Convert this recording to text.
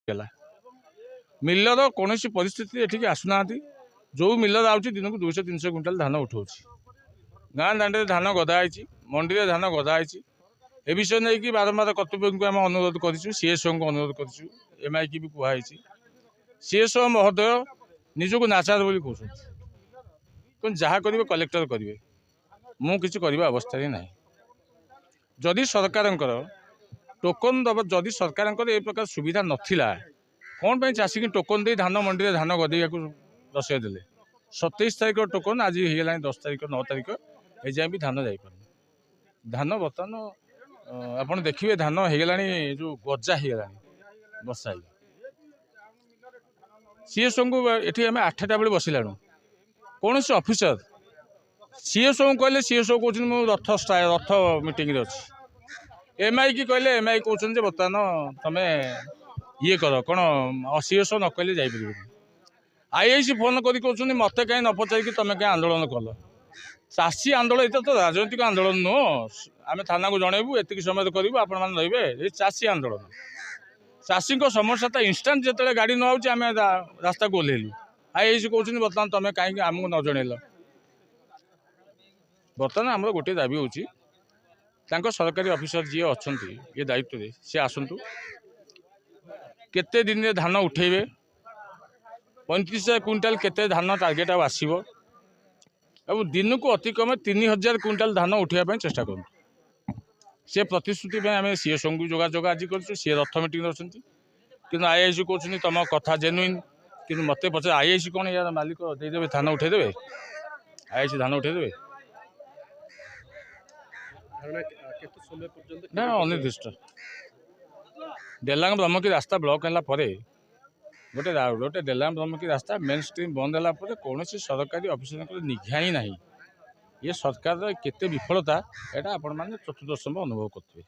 गला मिलर कौन परिस्थिति एठिक आसुना जो मिलर आउची दिन को 200-300 क्विंटाल धान उठाऊ गाँ दाण्डे धान गदाई मंडी में धान गदाई ए विषय नहीं कि बारंबार कर्तव्य को आम अनुरोध करूँ सीएसओ को अनुरोध करूँ एमआई की भी कहुई सीएसओ महोदय निजक नाचार बोली कहते जहाँ करेंगे कलेक्टर करेंगे मु किसी करने अवस्था ना जदि सरकार टोकन दब जदि सरकार ए प्रकार सुविधा नाला कौन पर चाषी की टोकन दे धान मंडी में धान गदेगा दर्शाई देले 27 तारिख टोकन आज हो 10 तारिख 9 तारिख ए जाए भी धान जापर धान बर्तमान आपड़ देखिए धान हो जो गजा हो बसा सीएसओ को ये आम 8टा बेले बसिलाणु कौन से ऑफिसर सीएसओ को कहले सीएसओ कहते रथ मीटिंग अच्छी एमआई की कहले एमआई कहते बर्तमान तुम ये कर कौन सीएसओ न कहले जापर आईआईसी फोन कर मत कहीं न पचार तुम क्या आंदोलन कल चाषी आंदोलन ये तो राजनैतिक आंदोलन नुह आम थाना को जनइबू एतिक समय करूँ आपण मैंने रे चाषी आंदोलन चाषी समस्या तो इन्स्टाट जो गाड़ी न आम रास्ता को ओह्लैलु आईआईसी कहते बर्तमान तुम कहीं आमको न जनइल बर्तमान आम गोटे दाबी हो सरकारी ऑफिसर जी अच्छा ये दायित्व सी आसतु केते दिन धान उठेबे 35,000 क्विंटाल केते धान टार्गेट आसो और दिन को अति कम 3,000 क्विंटाल धान उठाइबा चेष्टा करूँ से प्रतिश्रुति आम सीएसओ को जोगाजोग आज कर सी रथ मीटिंग अच्छा कि आईआईसी कहते तुम कथा जेन्युइन कि मत पचार आईआईसी कौन यार मालिक देदेवे धान उठेदेवे आईआईसी धान उठेदेवे ना अनिर्दिष्ट डेलांग ब्रह्मगिरी रास्ता ब्लॉक है गोटे गोटे डेलांग ब्रह्मगिरी रास्ता मेन स्ट्रीम बंद है कौन सरकारी ऑफिसर निघा ही ना ये सरकार केते विफलता यहाँ आपण मैंने चतुर्दशम अनुभव करते।